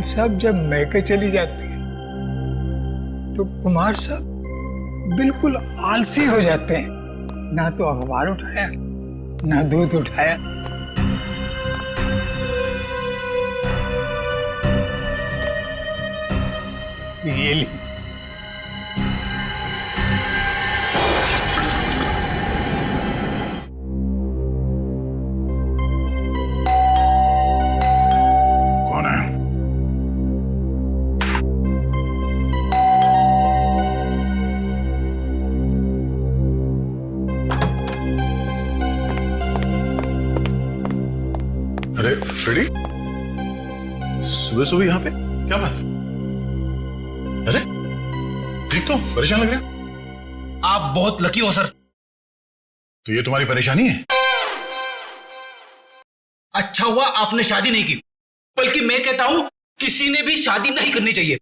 Ma'am साहब जब मैके चली जाती है तो कुमार साहब बिल्कुल आलसी हो जाते हैं। ना तो अखबार उठाया ना दूध उठाया। ये ली। कौन है? अरे फ्रेडी, सुबह सुबह यहाँ पे क्या बात? अरे ठीक तो परेशान लग रहे हो। आप बहुत लकी हो सर। तो ये तुम्हारी परेशानी है? अच्छा हुआ आपने शादी नहीं की, बल्कि मैं कहता हूं किसी ने भी शादी नहीं करनी चाहिए।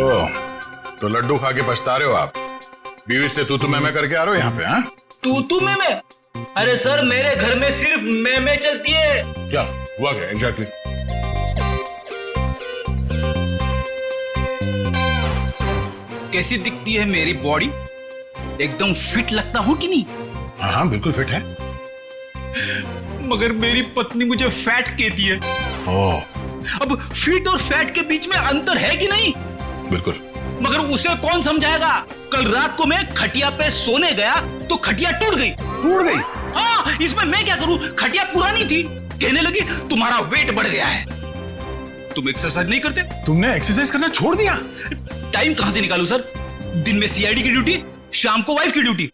ओह, तो लड्डू खा के पछता रहे हो आप? बीवी से तू मैं करके आ रहे हो यहाँ पे? हाँ, तू मैं? अरे सर मेरे घर में सिर्फ मैं चलती है। क्या हुआ? क्या एग्जैक्टली? कैसी दिखती है मेरी बॉडी? एकदम फिट लगता हूं कि नहीं? हाँ हाँ बिल्कुल फिट है। मगर मेरी पत्नी मुझे फैट कहती है। ओह, अब फिट और फैट के बीच में अंतर है कि नहीं? बिल्कुल। मगर उसे कौन समझाएगा? कल रात को मैं खटिया पे सोने गया तो खटिया टूट गई। हाँ, इसमें मैं क्या करूं? खटिया पुरानी थी। कहने लगी तुम्हारा वेट बढ़ गया है। तुम एक्सरसाइज नहीं करते? तुमने एक्सरसाइज करना छोड़ दिया? टाइम कहां से निकालूं सर? दिन में सीआईडी की ड्यूटी, शाम को वाइफ की ड्यूटी।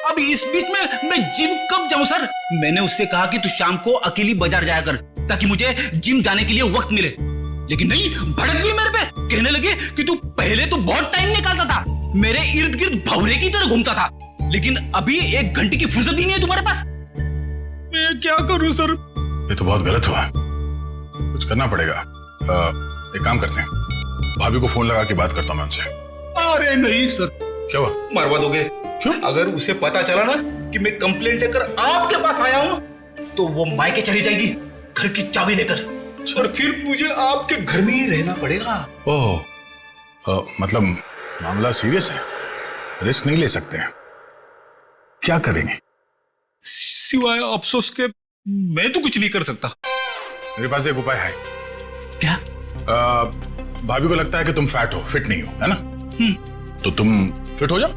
अब इस बीच में मैं जिम कब जाऊं सर? मैंने उससे कहा कि तू शाम को अकेली बाजार जाया कर ताकि मुझे जिम जाने के लिए वक्त मिले, लेकिन नहीं, भड़क गई मेरे पे। कहने लगे कि तू पहले तो बहुत टाइम निकालता था, मेरे इर्द गिर्द भौरे की तरह घूमता था, लेकिन अभी 1 घंटे की फुर्सत भी नहीं है तुम्हारे पास। मैं क्या करूं सर? ये तो बहुत गलत हुआ, कुछ करना पड़ेगा। एक काम करते हैं, भाभी को फोन लगा के बात करता हूं मैं उनसे। अरे नहीं सर। क्या हुआ? मरवा दोगे? क्यों? अगर उसे पता चला ना कि मैं कंप्लेंट लेकर आपके पास आया हूं तो वो मायके चली जाएगी घर की चाबी लेकर, और फिर मुझे आपके घर में ही रहना पड़ेगा। ओह, मतलब मामला सीरियस है, रिस्क नहीं ले सकते हैं। क्या करेंगे? सिवाय अफसोस के मैं तो कुछ नहीं कर सकता। मेरे पास एक उपाय है। क्या? भाभी को लगता है कि तुम फैट हो, फिट नहीं हो, है ना? तो तुम फिट हो जाओ।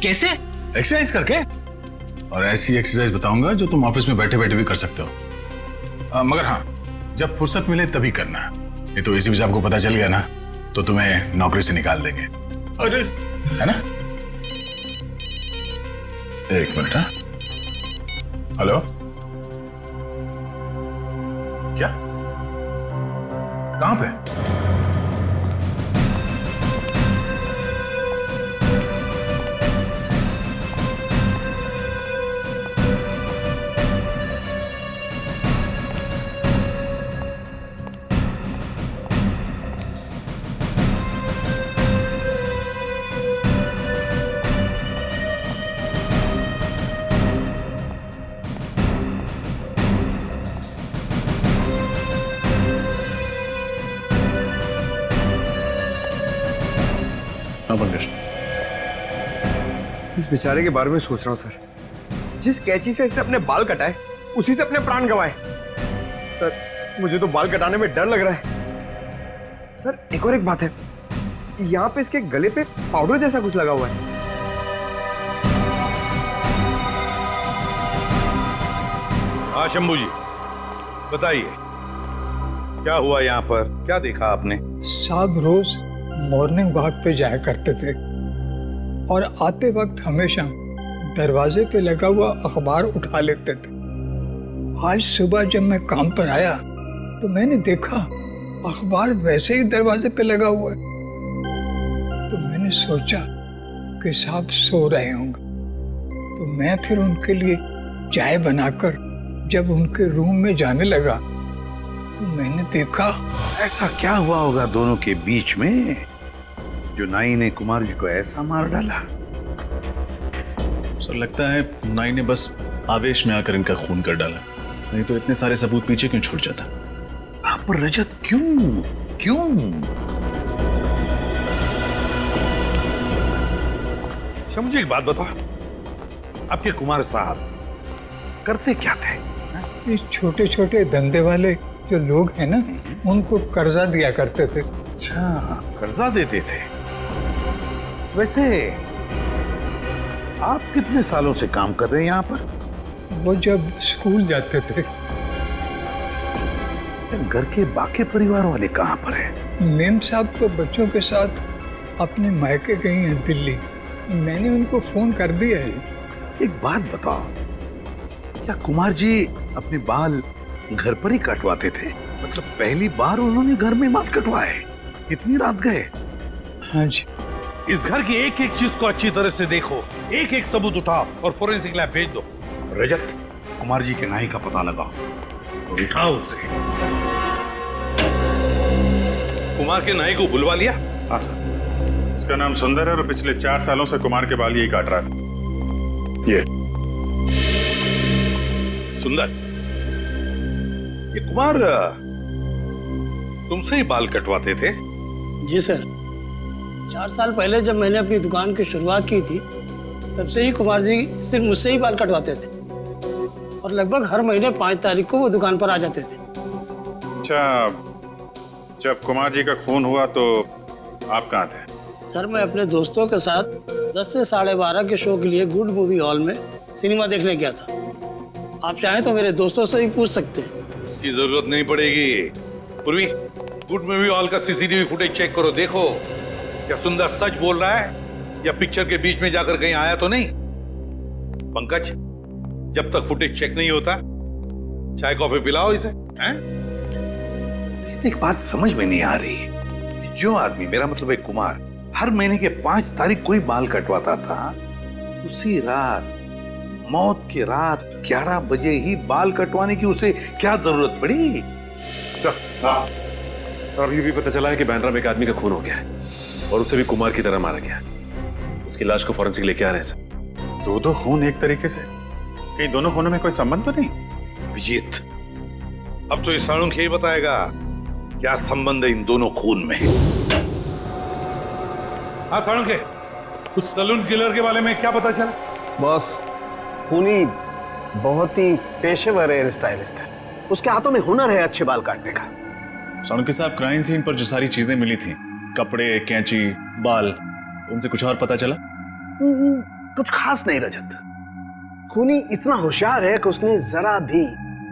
कैसे? एक्सरसाइज करके। और ऐसी एक्सरसाइज बताऊंगा जो तुम ऑफिस में बैठे बैठे भी कर सकते हो। मगर हाँ, जब फुर्सत मिले तभी करना, नहीं तो इसी बीच आपको पता चल गया ना तो तुम्हें नौकरी से निकाल देंगे। अरे, है ना? 1 मिनट। हाँ, हेलो, क्या? कहां पे? इस बेचारे के बारे में सोच रहा हूँ सर। जिस कैंची से इसने अपने बाल कटाए उसी से अपने प्राण गंवाए। सर मुझे तो बाल कटाने में डर लग रहा है। सर एक और एक बात है, यहाँ पे इसके गले पे पाउडर जैसा कुछ लगा हुआ है। हाँ शंभू जी बताइए, क्या हुआ यहाँ पर? क्या देखा आपने? साहब रोज मॉर्निंग वॉक पे जाया करते थे और आते वक्त हमेशा दरवाजे पे लगा हुआ अखबार उठा लेते थे। आज सुबह जब मैं काम पर आया तो मैंने देखा अखबार वैसे ही दरवाजे पे लगा हुआ है। तो मैंने सोचा कि साहब सो रहे होंगे, तो मैं फिर उनके लिए चाय बनाकर जब उनके रूम में जाने लगा तो मैंने देखा। ऐसा क्या हुआ होगा दोनों के बीच में जो नाई ने कुमार जी को ऐसा मार डाला? सर लगता है नाई ने बस आवेश में आकर इनका खून कर डाला, नहीं तो इतने सारे सबूत पीछे क्यों छूट जाता। आप पर रजत क्यों क्यों? अच्छा मुझे एक बात बताओ, आपके कुमार साहब करते क्या थे? ये छोटे छोटे धंधे वाले जो लोग हैं ना, उनको कर्जा दिया करते थे। अच्छा, कर्जा देते थे। वैसे आप कितने सालों से काम कर रहे हैं यहाँ पर? वो जब स्कूल जाते थे। घर के बाकी परिवार वाले कहाँ पर हैं? मेम साहब तो बच्चों के साथ अपने मायके गई हैं दिल्ली। मैंने उनको फोन कर दिया है। एक बात बताओ, क्या कुमार जी अपने बाल घर पर ही कटवाते थे? मतलब पहली बार उन्होंने घर में बाल कटवाए? इतनी रात गए? हाँ जी। इस घर की एक एक चीज को अच्छी तरह से देखो, एक एक सबूत उठाओ और फोरेंसिक लैब भेज दो। रजत, कुमार जी के नाई का पता लगाओ और उठाओ उसे। कुमार के नाई को बुलवा लिया? हाँ सर, इसका नाम सुंदर है और पिछले 4 सालों से कुमार के बाल यही काट रहा था। ये सुंदर, ये कुमार तुमसे ही बाल कटवाते थे? जी सर, 4 साल पहले जब मैंने अपनी दुकान की शुरुआत की थी, तब से ही कुमार जी सिर्फ मुझसे ही बाल कटवाते थे और लगभग हर महीने 5 तारीख को वो दुकान पर आ जाते थे। अच्छा, जब कुमार जी का खून हुआ तो आप कहाँ थे? सर, मैं अपने दोस्तों के साथ 10 से 12:30 के शो के लिए गुड मूवी हॉल में सिनेमा देखने गया था। आप चाहें तो मेरे दोस्तों से ही पूछ सकते हैं। उसकी जरूरत नहीं पड़ेगी। पूर्वी, गुड मूवी हॉल का सीसीटीवी फुटेज चेक करो, देखो क्या सुंदर सच बोल रहा है या पिक्चर के बीच में जाकर कहीं आया तो नहीं। पंकज, जब तक फुटेज चेक नहीं होता चाय कॉफी पिलाओ इसे। हैं? एक बात समझ में नहीं आ रही, जो आदमी, मेरा मतलब है कुमार, हर महीने के 5 तारीख को ही बाल कटवाता था, उसी रात, मौत की रात 11 बजे ही बाल कटवाने की उसे क्या जरूरत पड़ी? सर, ये भी पता चला है कि बैंड्रा में एक आदमी का खून हो गया है और उसे भी कुमार की तरह मारा गया। उसकी लाश को फॉरेंसिक लेके आ रहे हैं सर। 2 खून एक तरीके से, कहीं दोनों खूनों में कोई संबंध तो नहीं? विजीत, अब तो ये साणुंख ही बताएगा क्या संबंध है इन दोनों खून में। हाँ साणुंख, उस सलून किलर के बारे में क्या पता चला? बॉस, खूनी बहुत ही पेशेवर हेयर स्टाइलिस्ट है। उसके हाथों में हुनर है अच्छे बाल काटने का। साणुंखे साहब, क्राइम सीन पर जो सारी चीजें मिली थी, कपड़े, कैंची, बाल, उनसे कुछ और पता चला? कुछ खास नहीं रजत। खूनी इतना होशियार है कि उसने जरा भी,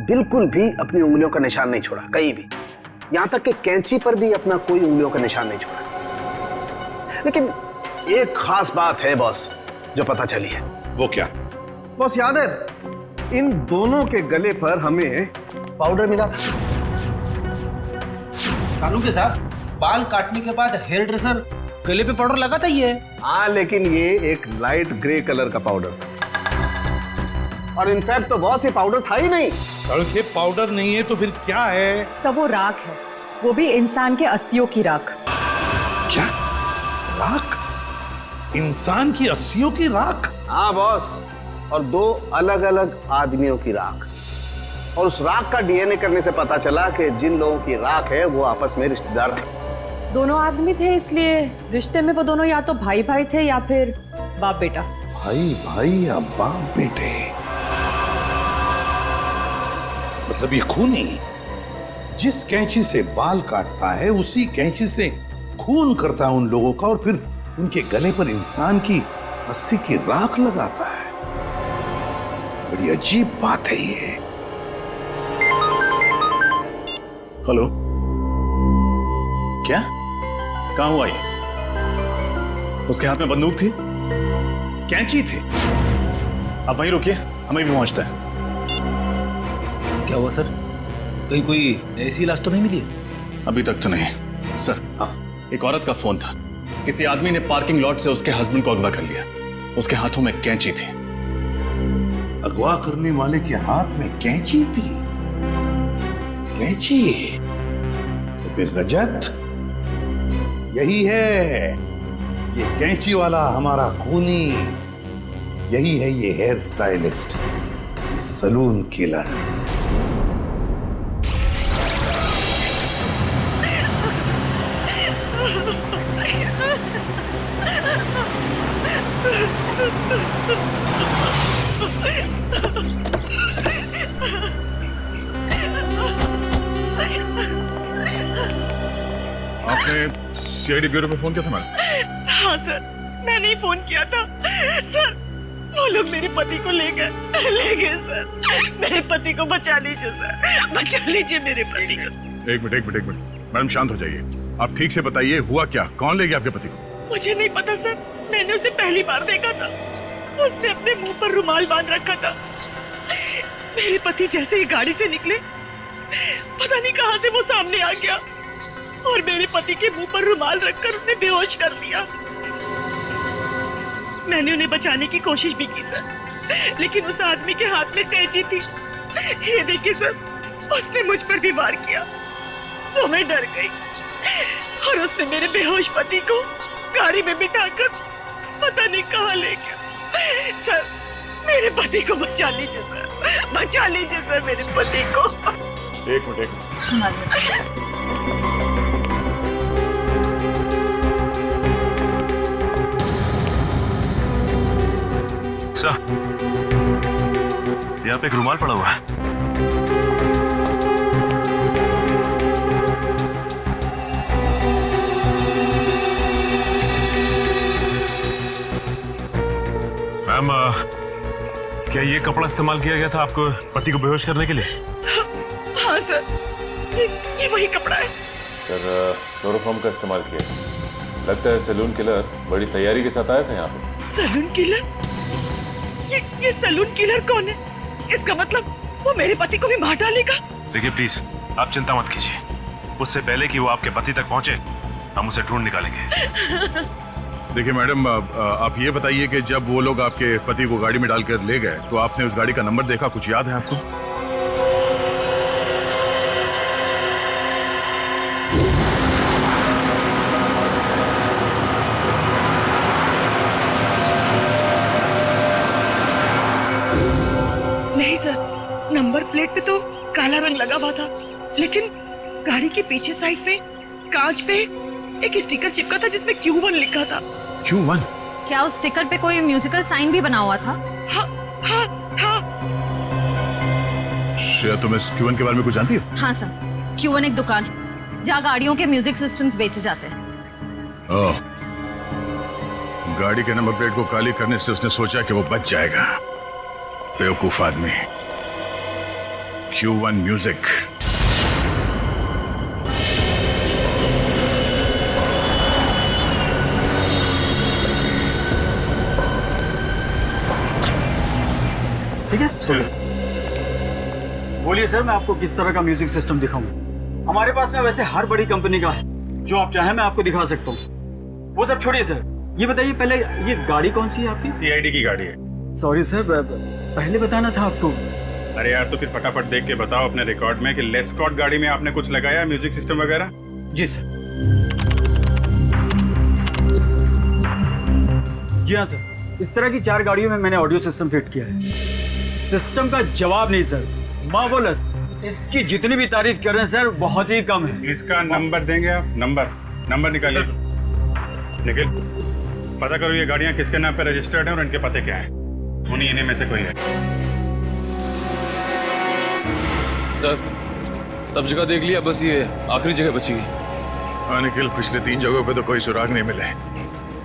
बिल्कुल भी अपनी उंगलियों का निशान नहीं छोड़ा कहीं भी। यहां तक कि कैंची पर भी अपना कोई उंगलियों का निशान नहीं छोड़ा। लेकिन एक खास बात है बॉस जो पता चली है। वो क्या? बॉस, याद है इन दोनों के गले पर हमें पाउडर मिला था। सालू के साथ बाल काटने के बाद हेयर ड्रेसर गले पे पाउडर लगाता ही है। हाँ, लेकिन ये एक लाइट ग्रे कलर का पाउडर था और इनफैक्ट तो बॉस ये पाउडर था ही नहीं। साणुंख, पाउडर नहीं है तो फिर क्या है? सब वो राख है, वो भी इंसान के अस्थियों की राख। क्या राख? इंसान की अस्थियों की राख? हाँ बॉस, और 2 अलग अलग आदमियों की राख। और उस राख का डीएनए करने से पता चला कि जिन लोगों की राख है वो आपस में रिश्तेदार थे। दोनों आदमी थे, इसलिए रिश्ते में वो दोनों या तो भाई भाई थे या फिर बाप बेटा। भाई भाई या बाप बेटे? मतलब ये खूनी जिस कैंची से बाल काटता है उसी कैंची से खून करता है उन लोगों का और फिर उनके गले पर इंसान की अस्थि की राख लगाता है। बड़ी अजीब बात है ये। हेलो, क्या? कहां हुआ ये? उसके हाथ में बंदूक थी, कैंची थी। अब वहीं रुकिए, हमें भी पहुंचता है। क्या हुआ सर? कहीं कोई ऐसी लाश तो नहीं मिली? अभी तक तो नहीं सर। एक औरत का फोन था, किसी आदमी ने पार्किंग लॉट से उसके हस्बैंड को अगवा कर लिया। उसके हाथों में कैंची थी। अगवा करने वाले के हाथ में कैंची थी? कैंची? तो फिर रजत यही है, ये कैंची वाला हमारा खूनी, यही है ये हेयर स्टाइलिस्ट, सलून किलर। आपने सीआईडी ब्यूरो पे फोन किया था मैडम? हाँ सर, मैंने ही फोन किया था सर। वो लोग मेरे पति को ले गए सर। मेरे पति को बचा लीजिए सर, बचा लीजिए मेरे पति को। एक मिनट मैडम, शांत हो जाइए। आप ठीक से बताइए हुआ क्या, कौन ले गया आपके पति को? मुझे नहीं पता सर, मैंने उसे पहली बार देखा था। उसने अपने मुंह पर रुमाल बांध रखा था। मेरे पति जैसे ही गाड़ी से निकले, पता नहीं कहां से वो सामने आ गया और मेरे पति के मुंह पर रुमाल रखकर उन्हें बेहोश कर दिया। मैंने उन्हें बचाने की कोशिश भी की सर, लेकिन उस आदमी के हाथ में कैंची थी। ये देखिए सर, उसने मुझ पर भी वार किया। सो मैं डर गई और उसने मेरे बेहोश पति को गाड़ी में बिठाकर पता नहीं कहां ले गया। सर, मेरे पति को बचा लीजिए सर, बचा लीजिए सर मेरे पति को। एक मिनट। सर, यहाँ पे एक रुमाल पड़ा हुआ है। मैम, क्या ये कपड़ा इस्तेमाल किया गया था आपको पति को बेहोश करने के लिए? हाँ सर, ये वही कपड़ा है। सर, क्लोरोफॉर्म का इस्तेमाल किया। लगता है सैलून किलर बड़ी तैयारी के साथ आया था यहाँ पे। Salon killer? ये सैलून किलर कौन है? इसका मतलब वो मेरे पति को भी मार डालेगा। देखिए प्लीज, आप चिंता मत कीजिए। उससे पहले कि वो आपके पति तक पहुंचे, हम उसे ढूंढ निकालेंगे। देखिए मैडम, आप ये बताइए कि जब वो लोग आपके पति को गाड़ी में डालकर ले गए तो आपने उस गाड़ी का नंबर देखा, कुछ याद है आपको? नहीं सर, नंबर प्लेट पे तो काला रंग लगा हुआ था, लेकिन गाड़ी के पीछे साइड पे कांच पे एक स्टिकर चिपका था जिसमें Q1 लिखा था। Q1? क्या उस स्टिकर पे कोई म्यूजिकल साइन भी बना हुआ था? हाँ, हाँ, हाँ। श्रेया, तुम इस Q1 के बारे में कुछ जानती हो? हाँ सर, Q1 एक दुकान है जहाँ गाड़ियों के म्यूजिक सिस्टम्स बेचे जाते हैं। ओह, गाड़ी के नंबर प्लेट को काली करने से उसने सोचा कि वो बच जाएगा। बेवकूफ आदमी। Q1 music. ठीक है, बोलिए सर, मैं आपको किस तरह का म्यूजिक सिस्टम दिखाऊं? हमारे पास में वैसे हर बड़ी कंपनी का है, जो आप चाहें मैं आपको दिखा सकता हूँ। वो सब छोड़िए सर, ये बताइए पहले, ये गाड़ी कौन सी है आपकी? सीआईडी की गाड़ी है। सॉरी सर, पहले बताना था आपको। अरे यार, तो फिर फटाफट देख के बताओ अपने रिकॉर्ड में कि लेस्कॉट गाड़ी में आपने कुछ लगाया म्यूजिक सिस्टम वगैरह? जी सर। जी हाँ सर, इस तरह की 4 गाड़ियों में मैंने ऑडियो सिस्टम फिट किया है। सिस्टम का जवाब नहीं सर, मार्वलस। इसकी जितनी भी तारीफ कर रहे हैं सर, बहुत ही कम है। इसका नंबर देंगे आप? नंबर निकालिए। निखिल, पता करो ये गाड़ियाँ किसके नाम पे रजिस्टर्ड हैं और इनके पते क्या हैं। उन्हीं इन्हीं में से कोई है। सर, सब जगह देख लिया, बस ये आखिरी जगह बची है। हाँ निखिल, पिछले 3 जगहों पे तो कोई सुराग नहीं मिले।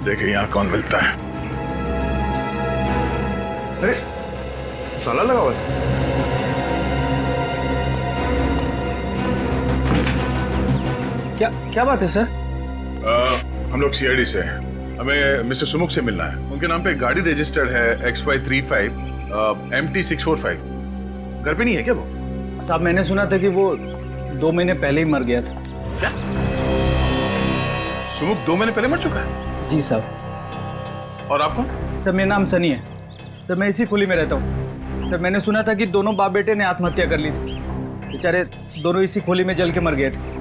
देखिए यहाँ कौन मिलता है। अरे ताला लगा हुआ है। क्या बात है सर? हम लोग सीआईडी से हैं। हमें मिस्टर सुमुख से मिलना है। उनके नाम पे एक गाड़ी रजिस्टर्ड है XY35 MT645। घर पे नहीं है क्या वो? साहब, मैंने सुना था कि वो 2 महीने पहले ही मर गया था। क्या? सुमुख 2 महीने पहले मर चुका है? जी साहब। और आपको? सर, मेरा नाम सनी है। सर, मैं इसी खुली में रहता हूँ। सर, मैंने सुना था कि दोनों बाप बेटे ने आत्महत्या कर ली थी। बेचारे दोनों इसी खोली में जल के मर गए थे।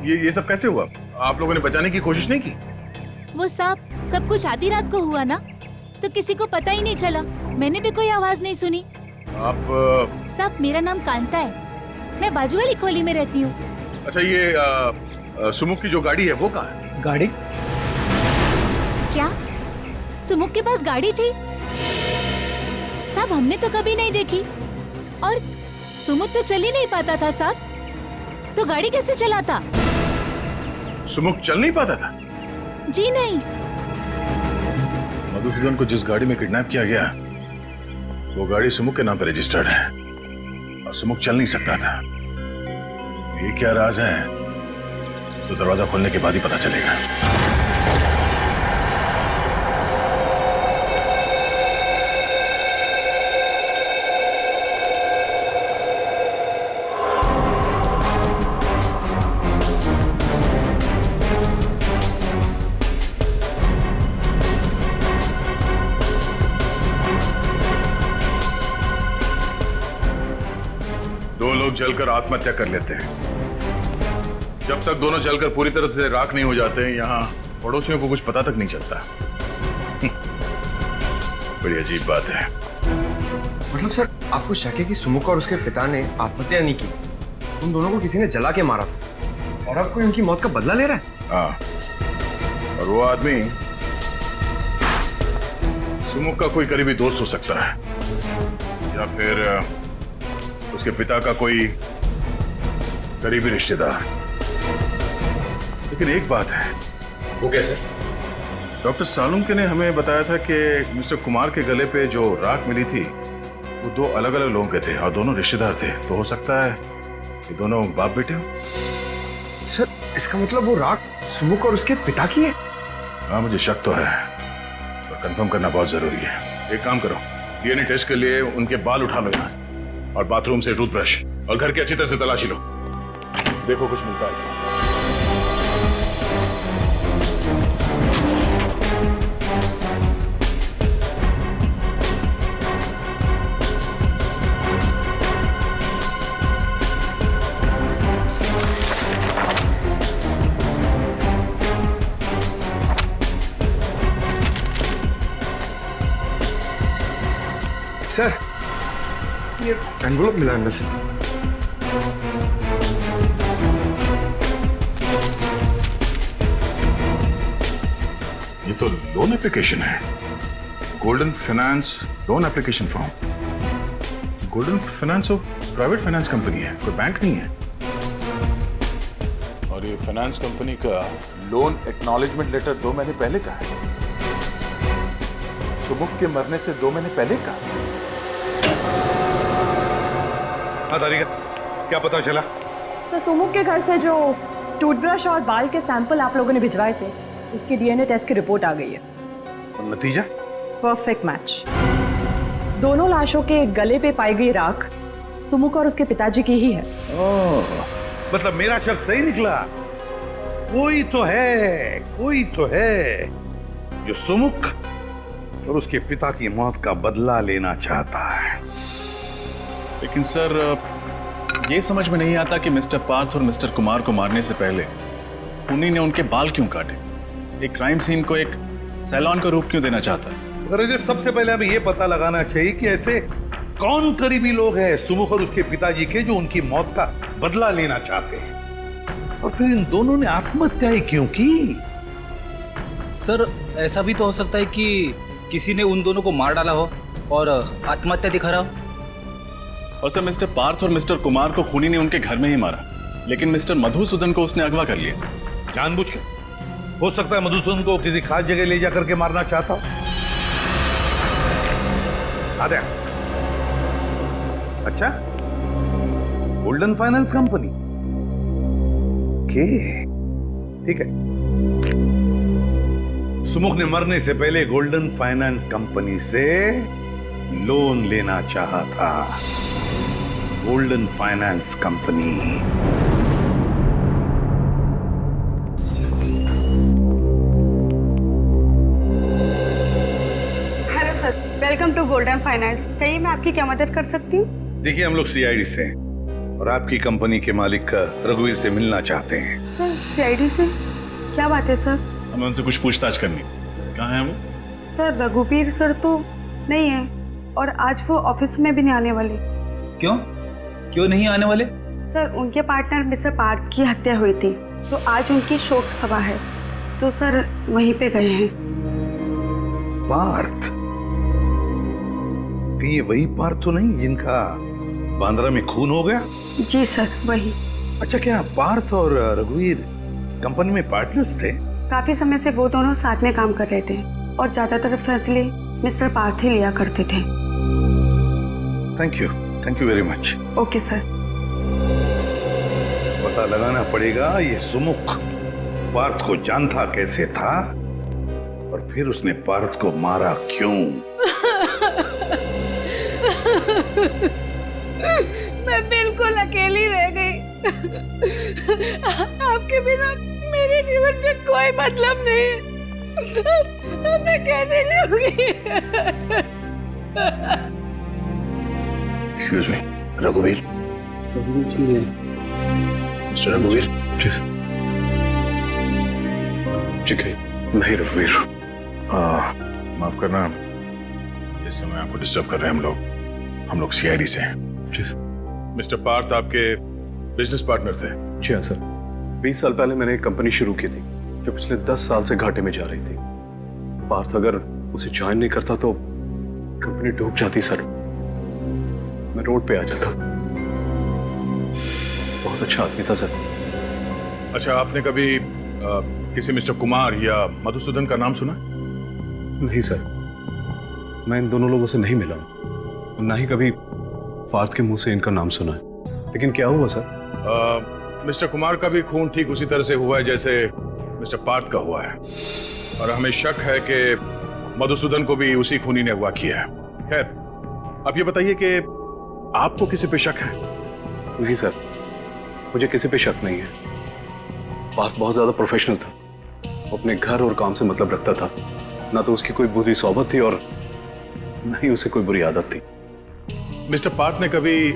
ये सब कैसे हुआ? आप लोगों ने बचाने की कोशिश नहीं की? वो सब कुछ आधी रात को हुआ ना, तो किसी को पता ही नहीं चला। मैंने भी कोई आवाज नहीं सुनी। आप? साहब, मेरा नाम कांता है, मैं बाजू वाली खोली में रहती हूँ। अच्छा, ये सुमुख की जो गाड़ी है वो कहाँ है? गाड़ी? क्या सुमुख के पास गाड़ी थी? साहब हमने तो कभी नहीं देखी। और सुमुख तो चल ही नहीं पाता था साहब, तो गाड़ी कैसे चलाता? सुमुख चल नहीं पाता था? जी नहीं। मधुसूदन को जिस गाड़ी में किडनैप किया गया वो गाड़ी सुमुख के नाम पर रजिस्टर्ड है और सुमुख चल नहीं सकता था। ये क्या राज है तो दरवाजा खोलने के बाद ही पता चलेगा। दो लोग जलकर आत्महत्या कर लेते हैं। जब तक दोनों जलकर पूरी तरह से राख नहीं हो जाते, यहाँ पड़ोसियों को कुछ पता तक नहीं चलता। बड़ी अजीब बात है। मतलब सर, आपको शक है कि सुमुख और उसके पिता ने आत्महत्या नहीं की, उन दोनों को किसी ने जला के मारा था और अब कोई उनकी मौत का बदला ले रहा है? हाँ, और वो आदमी सुमुख का कोई करीबी दोस्त हो सकता है या फिर उसके पिता का कोई करीबी रिश्तेदार। लेकिन एक बात है। वो कैसे? डॉक्टर सालुंके ने हमें बताया था कि मिस्टर कुमार के गले पे जो राख मिली थी वो दो अलग अलग लोगों के थे और दोनों रिश्तेदार थे। तो हो सकता है कि दोनों बाप बेटे हो। सर, इसका मतलब वो राख सुमुख और उसके पिता की है? हाँ, मुझे शक तो है पर कंफर्म करना बहुत जरूरी है। एक काम करो, डीएनए टेस्ट के लिए उनके बाल उठा लो यहाँ से और बाथरूम से टूथब्रश और घर की अच्छी तरह से तलाशी लो। देखो कुछ मिलता है। सर, ये एनवलप मिला अंदर से। ये तो लोन एप्लीकेशन है। Golden finance loan application form. Golden finance तो प्राइवेट फाइनेंस कंपनी है, कोई बैंक नहीं है। और ये फाइनेंस कंपनी का लोन एक्नॉलेजमेंट लेटर 2 महीने पहले का है। सुमुख के मरने से 2 महीने पहले का। हाँ तारिका, क्या पता चला? तो सुमुख के घर से जो टूथब्रश और बाल के सैंपल आप लोगों ने भिजवाए थे उसकी डीएनए टेस्ट की रिपोर्ट आ गई है। और नतीजा? Perfect match. दोनों लाशों के गले पे पाई गई राख सुमुख और उसके पिताजी की ही है। मतलब मेरा शक सही निकला। कोई तो है, कोई तो है जो सुमुख और उसके पिता की मौत का बदला लेना चाहता है। लेकिन सर, ये समझ में नहीं आता कि मिस्टर पार्थ और मिस्टर कुमार को मारने से पहले खूनी ने उनके बाल क्यों काटे? एक क्राइम सीन को एक सैलून का रूप क्यों देना चाहता है? अरे सबसे पहले हमें यह पता लगाना चाहिए कि ऐसे कौन करीबी लोग हैं सुमुख और उसके पिताजी के जो उनकी मौत का बदला लेना चाहते हैं, और फिर इन दोनों ने आत्महत्या क्यों की? सर, ऐसा भी तो हो सकता है कि किसी ने उन दोनों को मार डाला हो और आत्महत्या दिखा रहा हो। और सर, मिस्टर पार्थ और मिस्टर कुमार को खूनी ने उनके घर में ही मारा, लेकिन मिस्टर मधुसूदन को उसने अगवा कर लिया जानबूझकर। हो सकता है मधुसूदन को किसी खास जगह ले जाकर के मारना चाहता हो। आद्या, अच्छा, गोल्डन फाइनेंस कंपनी के ठीक है। सुमुख ने मरने से पहले गोल्डन फाइनेंस कंपनी से लोन लेना चाहा था। Golden finance company. Hello sir, welcome to golden finance. कहिए, मैं आपकी क्या मदद कर सकती हूँ? देखिए, हम लोग सीआईडी से हैं और आपकी कंपनी के मालिक रघुवीर से मिलना चाहते हैं। सर, सीआईडी से? क्या बात है सर? हमें उनसे कुछ पूछताछ करनी। कहाँ है वो? सर, रघुवीर सर तो नहीं है और आज वो ऑफिस में भी नहीं आने वाले। क्यों नहीं आने वाले? सर, उनके पार्टनर मिस्टर पार्थ की हत्या हुई थी तो आज उनकी शोक सभा है, तो सर वहीं पे गए हैं। पार्थ? कहीं ये वही पार्थ तो नहीं जिनका बांद्रा में खून हो गया? जी सर, वही। अच्छा, क्या पार्थ और रघुवीर कंपनी में पार्टनर्स थे? काफी समय से वो दोनों साथ में काम कर रहे थे और ज्यादातर फैसले मिस्टर पार्थ ही लिया करते थे। Thank you very much. Okay sir. पता लगाना पड़ेगा ये सुमुख पार्थ को जानता कैसे था और फिर उसने पार्थ को मारा क्यों। मैं बिल्कुल अकेली रह गई। आपके बिना मेरे जीवन में कोई मतलब नहीं। अब मैं कैसे जीऊंगी? एक्सक्यूज मी, रघुवीर। मिस्टर रघुवीर, प्लीज। ठीक है, नहीं रघुवीर। माफ करना, इस समय आपको डिस्टर्ब कर रहे हैं हम लोग सीआईडी से हैं। मिस्टर पार्थ आपके बिजनेस पार्टनर थे? जी हाँ सर, 20 साल पहले मैंने एक कंपनी शुरू की थी जो पिछले 10 साल से घाटे में जा रही थी। पार्थ अगर उसे ज्वाइन नहीं करता तो कंपनी डूब जाती सर। मैं रोड पे आ जाता। बहुत अच्छा आदमी था सर। अच्छा, आपने कभी किसी मिस्टर कुमार या मधुसूदन का नाम सुना? नहीं सर, मैं इन दोनों लोगों से नहीं मिला, ना ही कभी पार्थ के मुंह से इनका नाम सुना है। लेकिन क्या हुआ सर? मिस्टर कुमार का भी खून ठीक उसी तरह से हुआ है जैसे मिस्टर पार्थ का हुआ है, और हमें शक है कि मधुसूदन को भी उसी खूनी ने अगवा किया है। खैर, अब ये बताइए कि आपको किसी पे शक है? नहीं सर, मुझे किसी पे शक नहीं है। पार्थ बहुत ज्यादा प्रोफेशनल था, वो अपने घर और काम से मतलब रखता था। ना तो उसकी कोई बुरी सोबत थी और ना ही उसे कोई बुरी आदत थी। मिस्टर पार्थ ने कभी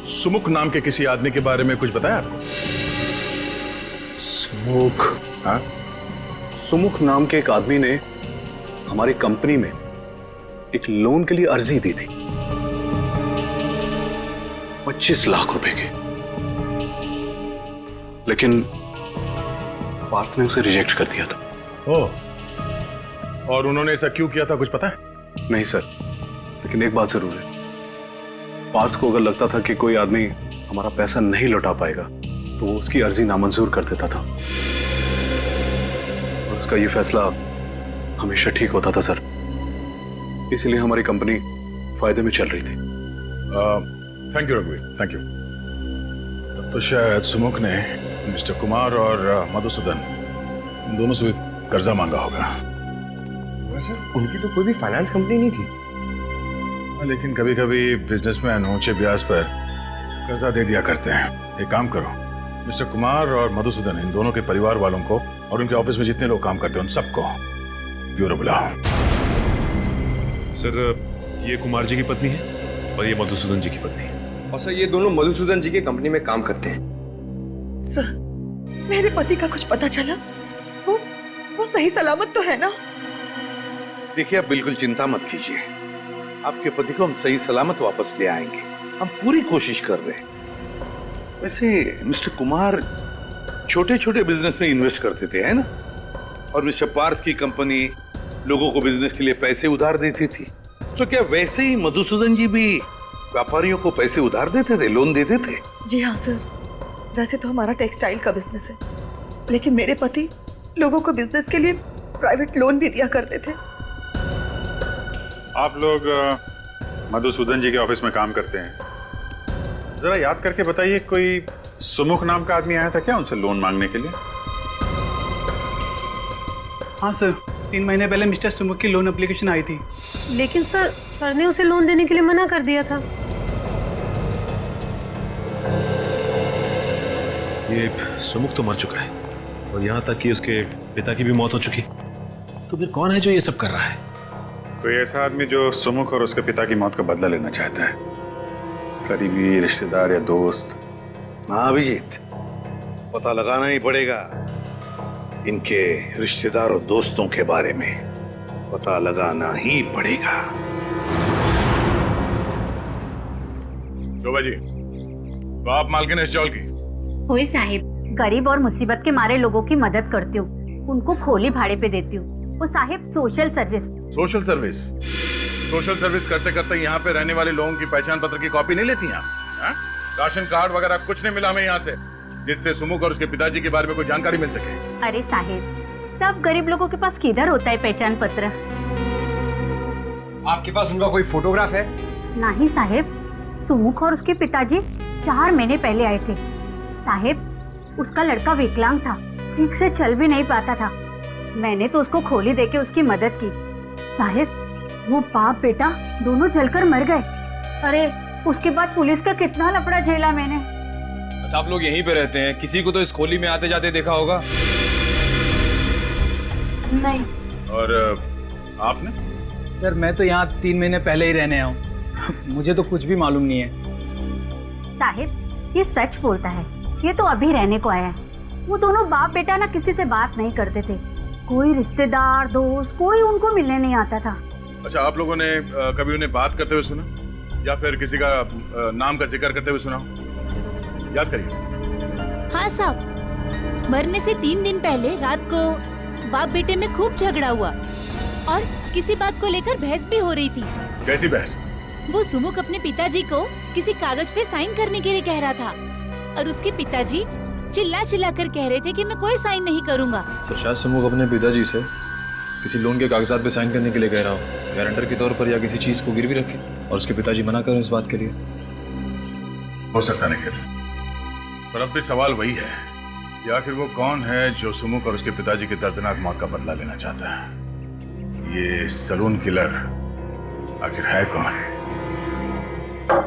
सुमुख नाम के किसी आदमी के बारे में कुछ बताया आपको? सुमुख? हाँ, सुमुख नाम के एक आदमी ने हमारी कंपनी में एक लोन के लिए अर्जी दी थी, 25 लाख रुपए की। लेकिन पार्थ ने उसे रिजेक्ट कर दिया था। ओह, और उन्होंने ऐसा क्यों किया था, कुछ पता है? नहीं सर, लेकिन एक बात जरूर है, पार्थ को अगर लगता था कि कोई आदमी हमारा पैसा नहीं लौटा पाएगा तो वो उसकी अर्जी नामंजूर कर देता था, और उसका ये फैसला हमेशा ठीक होता था सर। इसलिए हमारी कंपनी फायदे में चल रही थी। थैंक यू रघुवीर, थैंक यू। तब तो शायद सुमुख ने मिस्टर कुमार और मधुसूदन इन दोनों से भी कर्जा मांगा होगा। वैसे उनकी तो कोई भी फाइनेंस कंपनी नहीं थी। लेकिन कभी कभी बिजनेसमैन ऊंचे ब्याज पर कर्जा दे दिया करते हैं। एक काम करो, मिस्टर कुमार और मधुसूदन, इन दोनों के परिवार वालों को और उनके ऑफिस में जितने लोग काम करते हैं उन सबको ब्यूरो बुलाओ। सर, ये कुमार जी की पत्नी है और ये मधुसूदन जी की पत्नी है। और सर, ये दोनों मधुसूदन जी के कंपनी में काम करते हैं। सर, मेरे पति का कुछ पता चला? वो सही सलामत तो है ना? देखिए, आप बिल्कुल चिंता मत कीजिए, आपके पति को हम सही सलामत वापस ले आएंगे। हम पूरी कोशिश कर रहे हैं। वैसे मिस्टर कुमार छोटे छोटे बिजनेस में इन्वेस्ट करते थे, है ना? और मिस्टर पार्थ की कंपनी लोगों को बिजनेस के लिए पैसे उधार देती थी। तो क्या वैसे ही मधुसूदन जी भी व्यापारियों को पैसे उधार देते थे, लोन देते थे? जी हाँ सर, वैसे तो हमारा टेक्सटाइल का बिजनेस है, लेकिन मेरे पति लोगों को बिजनेस के लिए प्राइवेट लोन भी दिया करते थे। आप लोग मधुसूदन जी के ऑफिस में काम करते हैं, जरा याद करके बताइए, कोई सुमुख नाम का आदमी आया था क्या उनसे लोन मांगने के लिए? हाँ सर, 3 महीने पहले मिस्टर सुमुख की लोन एप्लीकेशन आई थी। लेकिन सर ने उसे लोन देने के लिए मना कर दिया था। ये सुमुख तो मर चुका है और यहाँ तक कि उसके पिता की भी मौत हो चुकी, तो फिर कौन है जो ये सब कर रहा है? कोई ऐसा आदमी जो सुमुख और उसके पिता की मौत का बदला लेना चाहता है, करीबी रिश्तेदार या दोस्त। हाँ अभिजीत, पता लगाना ही पड़ेगा इनके रिश्तेदार और दोस्तों के बारे में, पता लगाना ही पड़ेगा। शोभा जी, तो आप मालकिन इस स्टॉल की? होई साहिब, गरीब और मुसीबत के मारे लोगों की मदद करती हूँ, उनको खोली भाड़े पे देती हूँ। वो Sahib social service. Social service? Social service करते करते यहाँ पे रहने वाले लोगों की पहचान पत्र की कॉपी नहीं लेती आप? हाँ? राशन कार्ड वगैरह कुछ नहीं मिला हमें यहाँ से, जिससे सुमुख और उसके पिताजी के बारे में कोई जानकारी मिल सके। अरे साहिब, सब गरीब लोगों के पास किधर होता है पहचान पत्र? आपके पास उनका कोई फोटोग्राफ है? नहीं साहिब, सुमुख और उसके पिताजी 4 महीने पहले आए थे। साहिब, उसका लड़का विकलांग था, ठीक से चल भी नहीं पाता था। मैंने तो उसको खोली देके उसकी मदद की। साहिब, वो बाप बेटा दोनों जलकर मर गए। अरे उसके बाद पुलिस का कितना लफड़ा झेला मैंने। अच्छा, आप लोग यहीं पे रहते हैं? किसी को तो इस खोली में आते जाते देखा होगा? नहीं। और आपने? सर मैं तो यहाँ 3 महीने पहले ही रहने आया हूँ। मुझे तो कुछ भी मालूम नहीं है। साहिब, ये सच बोलता है, ये तो अभी रहने को आया है। वो दोनों बाप बेटा ना किसी से बात नहीं करते थे, कोई रिश्तेदार दोस्त कोई उनको मिलने नहीं आता था। अच्छा, आप लोगों ने कभी उन्हें बात करते हुए सुना या फिर किसी का नाम का जिक्र करते हुए सुना? याद करिए। हाँ साहब, मरने से 3 दिन पहले रात को बाप बेटे में खूब झगड़ा हुआ और किसी बात को लेकर बहस भी हो रही थी। कैसी बहस? वो सुमुख अपने पिताजी को किसी कागज पे साइन करने के लिए कह रहा था और उसके पिताजी चिल्ला चिल्ला कर कह रहे थे कि मैं कोई साइन नहीं करूंगा। सर शायद सुमुख अपने पिताजी से किसी लोन के कागजात पे साइन करने के लिए कह रहा हो, गारंटर के तौर पर, या किसी चीज को गिरवी रखे और उसके पिताजी मना करें इस बात के लिए। हो सकता नहीं निखिल, पर अब भी सवाल वही है कि आखिर वो कौन है जो सुमुख और उसके पिताजी की दर्दनाक मौत का बदला लेना चाहता है? ये सलून किलर आखिर है कौन?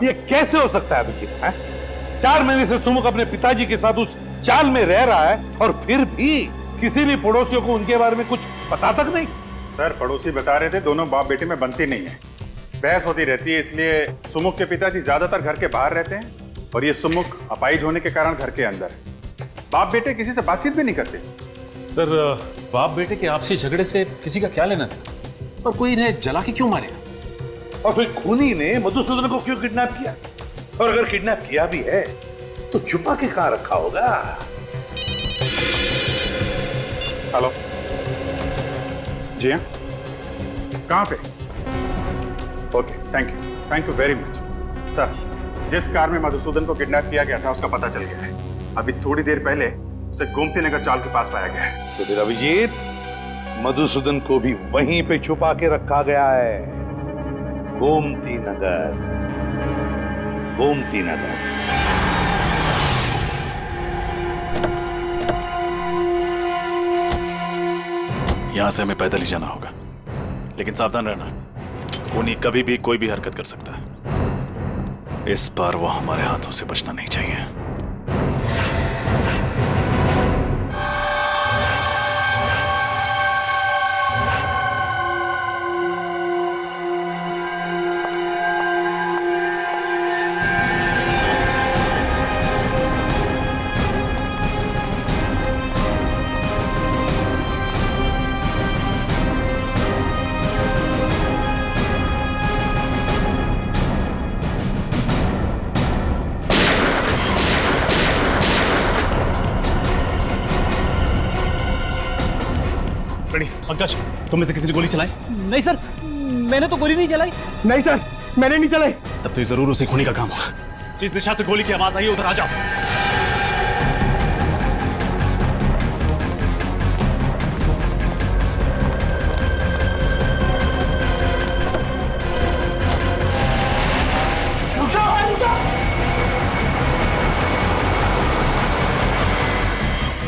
ये कैसे हो सकता है अभिजीत? 4 महीने से सुमुख अपने पिताजी के साथ उस चाल में रह रहा है और फिर भी किसी भी पड़ोसियों को उनके बारे में कुछ पता तक नहीं। सर पड़ोसी बता रहे थे दोनों बाप बेटे में बनती नहीं है, बहस होती रहती है, इसलिए सुमुख के पिताजी ज्यादातर घर के बाहर रहते हैं और ये सुमुख अपाहिज होने के कारण घर के अंदर है। बाप बेटे किसी से बातचीत भी नहीं करते। सर बाप बेटे के आपसी झगड़े से किसी का क्या लेना था? और कोई इन्हें जला के क्यों मारेगा? और फिर खूनी ने मधुसूदन को क्यों किडनैप किया? और अगर किडनैप किया भी है तो छुपा के कहां रखा होगा? हेलो जी हाँ, कहाँ पे? Okay, thank you very much. Sir, जिस कार में मधुसूदन को किडनैप किया गया था उसका पता चल गया है। अभी थोड़ी देर पहले उसे गोमती नगर चाल के पास पाया गया है। तो फिर अभिजीत, मधुसूदन को भी वहीं पे छुपा के रखा गया है। गोमती नगर, गोमती नगर। यहां से हमें पैदल ही जाना होगा, लेकिन सावधान रहना, खूनी कभी भी कोई भी हरकत कर सकता है। इस बार वो हमारे हाथों से बचना नहीं चाहिए। पंकज, तुम में से किसी ने गोली चलाई? नहीं सर, मैंने तो गोली नहीं चलाई। नहीं सर, मैंने नहीं चलाई। तब तो ये जरूर उसे खूनी का काम होगा। जिस दिशा से गोली की आवाज आई उधर आ जाओ।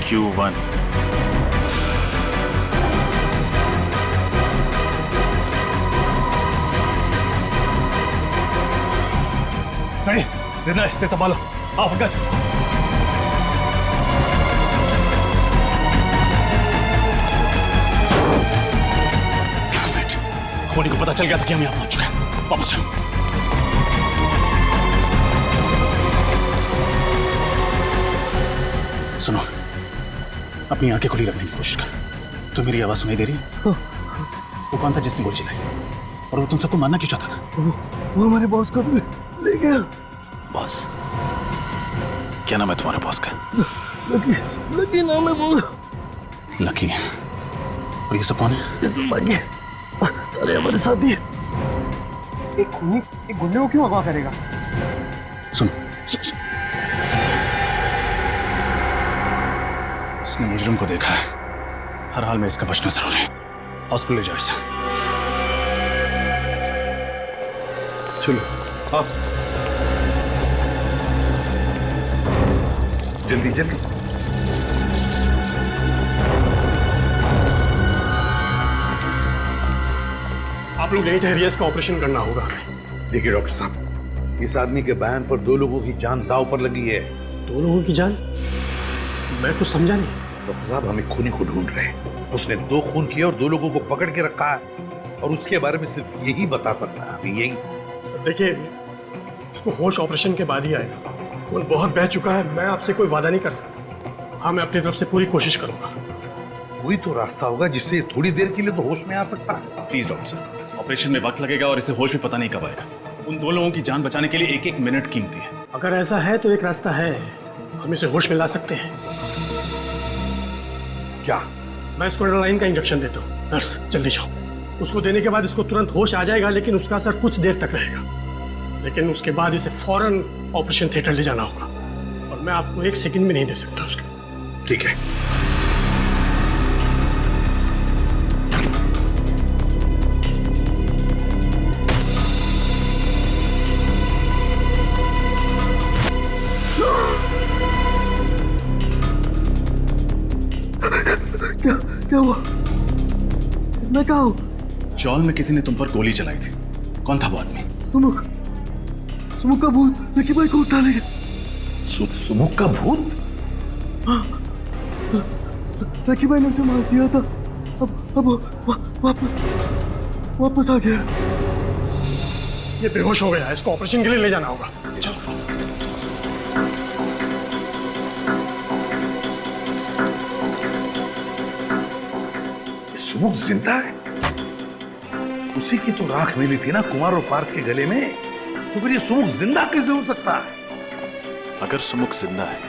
Q1 जिंदा है, इसे संभालो। आओ पंकज। खूनी को पता चल गया था कि हम यहाँ पहुंच चुके हैं। वापस चलो। सुनो, अपनी आंखें खुली रखने की कोशिश कर। तो मेरी आवाज सुनाई दे रही है? वो कौन था जिसने गोली चलाई? और वो तुम सबको मारना क्यों चाहता था? वो हमारे बॉस को भी ले गया। बॉस? क्या नाम है तुम्हारे बॉस का? लकी, लकी नाम है वो। लकी? और ये सब कौन है? ये सब सारे हमारे साथी। एक खूनी एक गुंडे को क्यों अगवा करेगा? सुन, इसने मुजरिम को देखा है, हर हाल में इसका बचना जरूरी है। हॉस्पिटल ले जाओ इसे। चलो आओ, जल्दी जल्दी। आप लोग यहीं ठहरिए, इसका ऑपरेशन करना होगा। देखिए डॉक्टर साहब, इस आदमी के बयान पर 2 लोगों की जान दांव पर लगी है। 2 लोगों की जान? मैं कुछ समझा नहीं। डॉक्टर साहब, हम एक खूनी को ढूंढ रहे हैं। उसने 2 खून किए और 2 लोगों को पकड़ के रखा है, और उसके बारे में सिर्फ यही बता सकता है, अभी यही। देखिए, उसको होश ऑपरेशन के बाद ही आएगा। वो बहुत बह चुका है, मैं आपसे कोई वादा नहीं कर सकता। हाँ, मैं अपनी तरफ से पूरी कोशिश करूंगा। कोई तो रास्ता होगा जिससे थोड़ी देर के लिए तो होश में आ सकता है। प्लीज डॉक्टर साहब, ऑपरेशन में वक्त लगेगा और इसे होश में पता नहीं कब आएगा। उन 2 लोगों की जान बचाने के लिए 1-1 मिनट कीमती है। अगर ऐसा है तो एक रास्ता है, हम इसे होश में ला सकते हैं। क्या? मैं इसको एड्रेनालाइन का इंजेक्शन देता हूँ। नर्स, जल्दी जाओ। उसको देने के बाद इसको तुरंत होश आ जाएगा, लेकिन उसका असर कुछ देर तक रहेगा। लेकिन उसके बाद इसे फौरन ऑपरेशन थिएटर ले जाना होगा, और मैं आपको 1 सेकंड भी नहीं दे सकता उसका। ठीक है। क्या हुआ? मैं कहाँ हूँ? चौल में किसी ने तुम पर गोली चलाई थी। कौन था वो आदमी? सुमुख का भूत लकी भाई को उठा ले गया। सुमुख का भूत? हाँ, लकी भाई ने उसे मार दिया था। अब वापस आ गया। ये बेहोश हो गया है, इसको ऑपरेशन के लिए ले जाना होगा। चलो। सुमुख जिंदा है? उसी की तो राख मिली थी ना कुमार और पार्थ के गले में, तो फिर ये सुमुख जिंदा कैसे हो सकता है? अगर सुमुख जिंदा है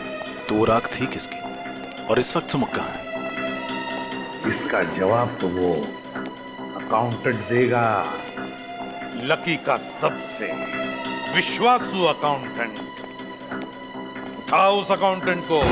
तो वो राख थी किसकी, और इस वक्त सुमुख कहाँ है? इसका जवाब तो वो अकाउंटेंट देगा। लकी का सबसे विश्वासु अकाउंटेंट। उठाओ उस अकाउंटेंट को।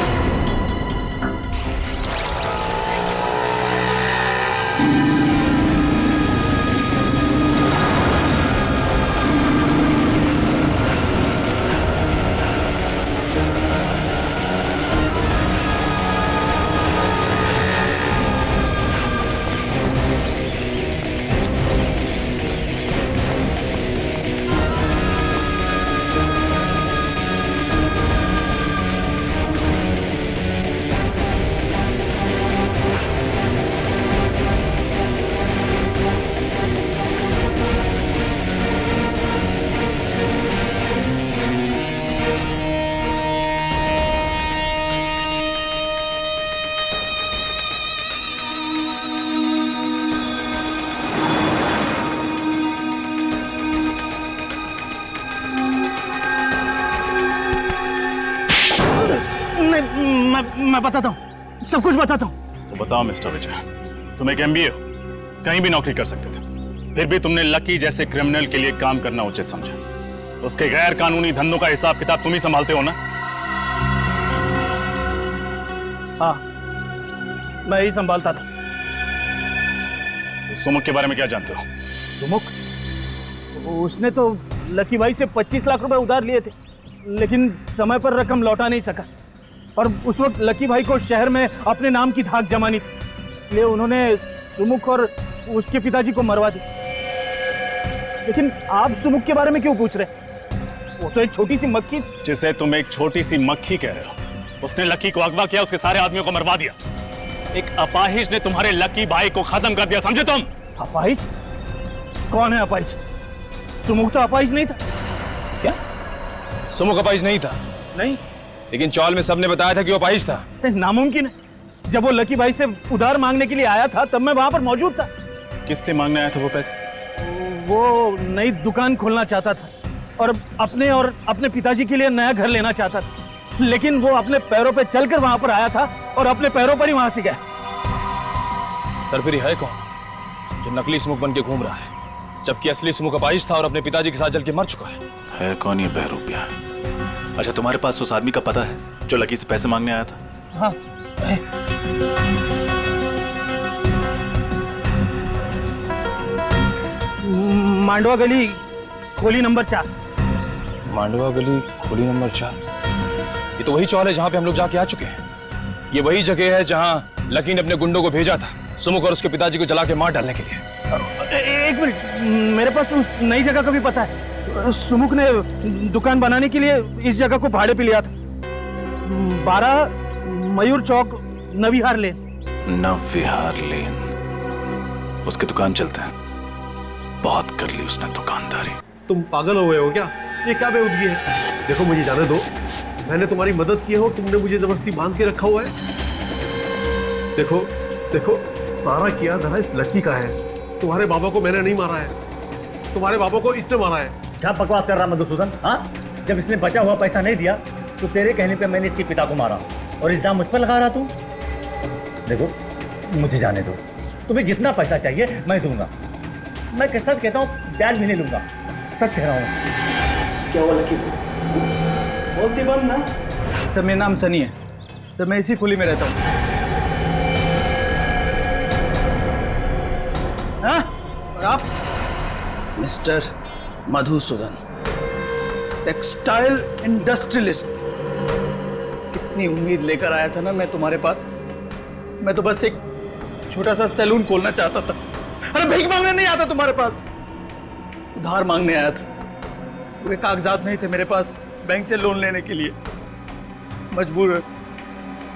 मैं बताता हूँ, सब कुछ बताता हूँ। तो बताओ मिस्टर विजय, तुम एक MBA हो, कहीं भी नौकरी कर सकते थे, फिर भी तुमने लकी जैसे क्रिमिनल के लिए काम करना उचित समझा। उसके गैर कानूनी धंधों का हिसाब किताब तुम ही संभालते हो ना? हाँ, मैं ही संभालता था। सुमुख के बारे में क्या जानते हो? सुमुख? उसने तो लकी भाई से 25 लाख रुपए उधार लिए थे, लेकिन समय पर रकम लौटा नहीं सका, और उस वक्त लकी भाई को शहर में अपने नाम की धाक जमानी थी, इसलिए उन्होंने सुमुख और उसके पिताजी को मरवा दिया। लेकिन आप सुमुख के बारे में क्यों पूछ रहे? वो तो एक छोटी सी मक्खी। जिसे तुम एक छोटी सी मक्खी कह रहे हो, उसने लकी को अगवा किया, उसके सारे आदमियों को मरवा दिया। एक अपाहिज ने तुम्हारे लकी भाई को खत्म कर दिया, समझे तुम? अपाहिज? कौन है अपाहिज? सुमुख तो अपाहिज नहीं था। क्या? सुमुख अपाहिज नहीं था? नहीं, लेकिन चौल में सबने बताया था कि वो अपाहिज था। नामुमकिन है। जब वो लकी भाई से उधार मांगने के लिए आया था तब मैं वहां पर मौजूद था। किस लिए मांगने आया था वो पैसे? वो नई दुकान खोलना चाहता था और अपने पिताजी के लिए नया घर लेना चाहता था, लेकिन वो अपने पैरों पे चलकर वहां पर आया था और अपने पैरों पर ही वहां से गया। सर फिर है कौन जो नकली सुमुख बन के घूम रहा है? जबकि असली सुमुख अपाहिज था और अपने पिताजी के साथ जल के मर चुका है। कौन ये बहरूपिया? अच्छा, तुम्हारे पास उस आदमी का पता है जो लकी से पैसे मांगने आया था? हाँ। मांडवा गली खोली नंबर 4। मांडवा गली खोली नंबर 4। ये तो वही चौल है जहां पे हम लोग जाके आ चुके हैं। ये वही जगह है जहां लकी ने अपने गुंडों को भेजा था सुमुख और उसके पिताजी को जला के मार डालने के लिए। एक मिनट, मेरे पास उस नई जगह का भी पता है। सुमुख ने दुकान बनाने के लिए इस जगह को भाड़े पे लिया था। 12 मयूर चौक, नविहार लेन। नविहार लेन, उसकी दुकान चलते हैं। बहुत कर ली उसने दुकानदारी। तुम पागल हो गए हो क्या? ये क्या बेवजगी है? देखो मुझे जाने दो, मैंने तुम्हारी मदद की हो, तुमने मुझे जबरदस्ती बांध के रखा हुआ है। देखो देखो, सारा किया धरा इस लड़की का है। तुम्हारे बाबा को मैंने नहीं मारा है, तुम्हारे बाबा को इसने मारा है। क्या बकवास कर रहा मधुसूदन? हाँ, जब इसने बचा हुआ पैसा नहीं दिया तो तेरे कहने पे मैंने इसके पिता को मारा और इल्जाम मुझ पर लगा रहा तू। देखो मुझे जाने दो, तुम्हें जितना पैसा चाहिए मैं दूंगा। मैं सच कहता हूँ, ब्याज भी नहीं लूंगा, सच कह रहा हूँ। क्या हुआ लकी? बोलती बंद ना। सर मेरा नाम सनी है सर, मैं इसी खुली में रहता हूँ। हाँ? और आप? Mister Madhusudan, textile industrialist. कितनी उम्मीद लेकर आया था ना मैं तुम्हारे पास। मैं तो बस एक छोटा सा सैलून खोलना चाहता था। अरे भीख मांगने नहीं आता तुम्हारे पास, उधार मांगने आया था। पूरे कागजात नहीं थे मेरे पास बैंक से लोन लेने के लिए। मजबूर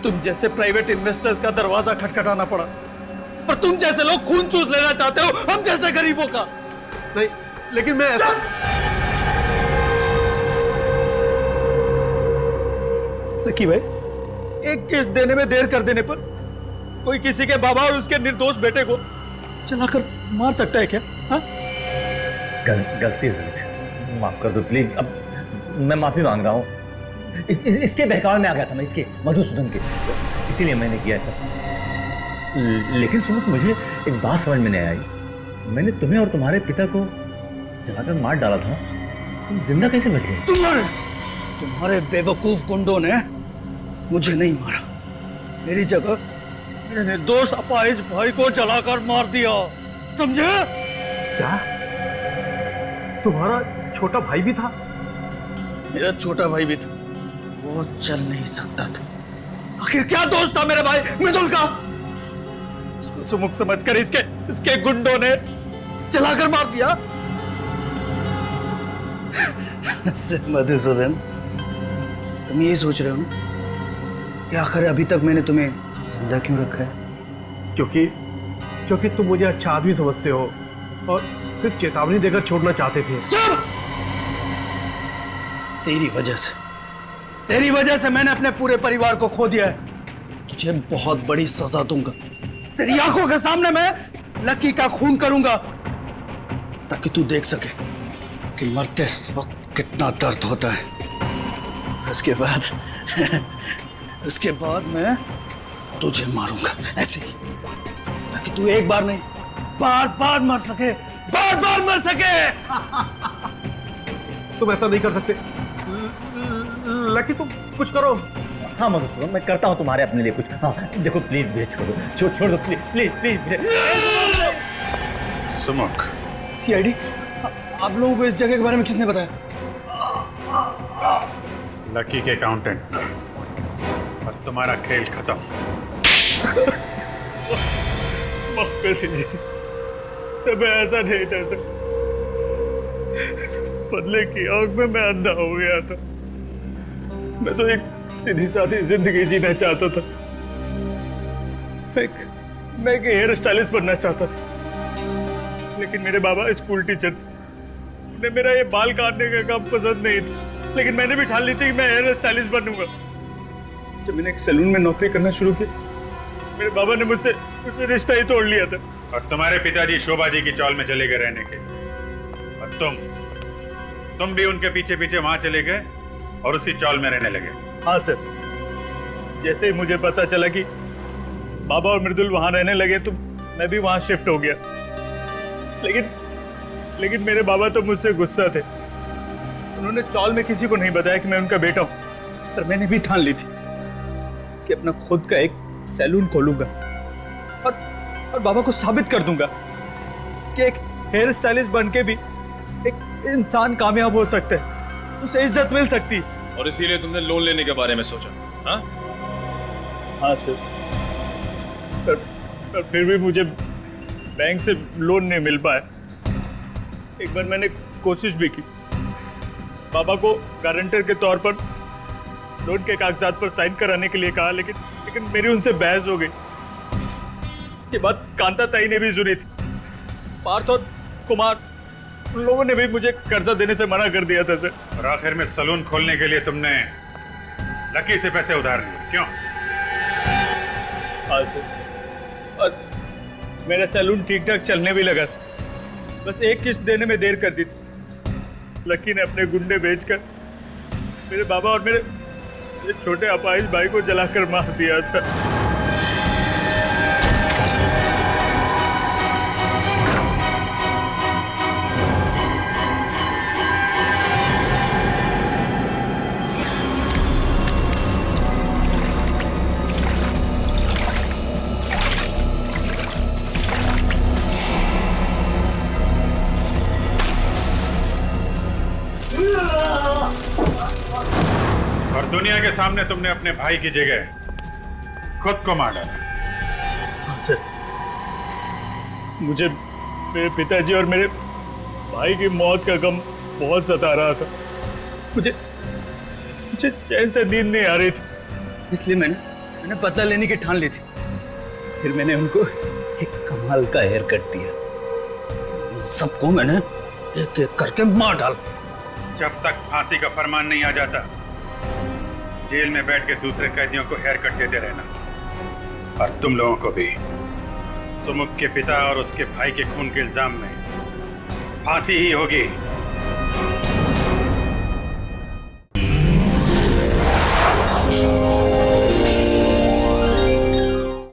तुम जैसे प्राइवेट इन्वेस्टर्स का दरवाजा खटखटाना पड़ा। पर तुम जैसे लोग खून चूस लेना चाहते हो हम जैसे गरीबों का। नहीं, लेकिन मैं ऐसा... लकी भाई, एक किस्त देने में देर कर देने पर कोई किसी के बाबा और उसके निर्दोष बेटे को चलाकर मार सकता है क्या? हाँ? गलती है, माफ कर दो प्लीज। अब मैं माफी मांग रहा हूँ। इसके बहकावे में आ गया था मैं, इसके मधुसूदन के, इसीलिए मैंने किया था। लेकिन सुनो, मुझे एक बात समझ में नहीं आई। मैंने तुम्हें और तुम्हारे पिता को जलाकर मार डाला था, तुम जिंदा कैसे बचे? तुम्हारे बेवकूफ गुंडों ने मुझे नहीं मारा, मेरी जगह मेरे निर्दोष अपाहिज भाई को जलाकर मार दिया, समझे? क्या? तुम्हारा छोटा भाई भी था? मेरा छोटा भाई भी था, वो चल नहीं सकता था। आखिर क्या दोष था मेरे भाई मृदुल का? उसको सुमुख समझकर इसके गुंडों ने चलाकर मार दिया। मधुसूदन, तुम यही सोच रहे हो ना कि आखिर अभी तक मैंने तुम्हें जिंदा क्यों रखा है? क्योंकि तुम मुझे अच्छा आदमी समझते हो और सिर्फ चेतावनी देकर छोड़ना चाहते थे। चुप! तेरी वजह से मैंने अपने पूरे परिवार को खो दिया है। तुझे बहुत बड़ी सजा दूंगा। तेरी आंखों के सामने मैं लकी का खून करूंगा ताकि तू देख सके कि मरते वक्त कितना दर्द होता है। उसके बाद मैं तुझे मारूंगा ऐसे ही, ताकि तू एक बार नहीं बार मर सके, बार मर सके। तुम ऐसा नहीं कर सकते लकी, तुम कुछ करो। हाँ मधुसूदन, मैं करता हूँ तुम्हारे अपने लिए कुछ। हाँ देखो प्लीज भेज छोड़ दो प्लीज। सुमुख, सीआईडी, आप लोगों को इस जगह के बारे में किसने बताया? लकी के अकाउंटेंट। और तुम्हारा खेल खत्म। माफ कर दीजिए सर, मैं ऐसा नहीं था सर। बदले की आग में मैं अंधा हो गया था। मैं तो एक सीधी सादी जिंदगी जीना चाहता था। मैं एक हेयर स्टाइलिस्ट बनना चाहता था, लेकिन मेरे बाबा स्कूल टीचर थे। उन्हें मेरा ये बाल काटने का काम पसंद नहीं था, लेकिन मैंने भी ठान ली थी कि मैं हेयर स्टाइलिस्ट बनूंगा। जब मैंने एक सैलून में नौकरी करना शुरू की, मेरे बाबा ने मुझसे रिश्ता ही तोड़ लिया था। और तुम्हारे पिताजी शोभा जी की चौल में चले गए रहने के, और तुम भी उनके पीछे पीछे वहां चले गए और उसी चौल में रहने लगे। हाँ सर, जैसे ही मुझे पता चला कि बाबा और मृदुल वहां रहने लगे तो मैं भी वहां शिफ्ट हो गया। लेकिन मेरे बाबा तो मुझसे गुस्सा थे। उन्होंने चौल में किसी को नहीं बताया कि मैं उनका बेटा हूं, पर मैंने भी ठान ली थी कि अपना खुद का एक सैलून खोलूंगा और बाबा को साबित कर दूंगा कि एक हेयर स्टाइलिस्ट बन के भी एक इंसान कामयाब हो सकता है, उसे इज्जत मिल सकती है। और इसीलिए तुमने लोन लेने के बारे में सोचा? हाँ हाँ सर, पर फिर भी मुझे बैंक से लोन नहीं मिल पाया। एक बार मैंने कोशिश भी की, बाबा को गारंटर के तौर पर लोन के कागजात पर साइन कराने के लिए कहा, लेकिन मेरी उनसे बहस हो गई। ये बात कांता ताई ने भी सुनी थी। पार्थ और कुमार, उन लोगों ने भी मुझे कर्जा देने से मना कर दिया था सर। और आखिर में सलून खोलने के लिए तुमने लकी से पैसे उधार लिए, क्यों? हाँ सर, और मेरा सैलून ठीक ठाक चलने भी लगा था, बस एक किस्त देने में देर कर दी थी। लकी ने अपने गुंडे बेचकर मेरे बाबा और मेरे छोटे अपाहिज भाई को जलाकर मार दिया था। और दुनिया के सामने तुमने अपने भाई की जगह खुद को मार डाला। हाँ सर, मुझे मेरे पिताजी और मेरे भाई की मौत का गम बहुत सता रहा था। मुझे चैन से नींद नहीं आ रही थी, इसलिए मैंने बदला लेने की ठान ली थी। फिर मैंने उनको एक कमाल का हेयर कट दिया। सबको मैंने एक एक करके मार डाला। जब तक फांसी का फरमान नहीं आ जाता, जेल में बैठ के दूसरे कैदियों को हेयर कट देते रहना। और तुम लोगों को भी सुमुख के पिता और उसके भाई के खून के इल्जाम में फांसी ही होगी।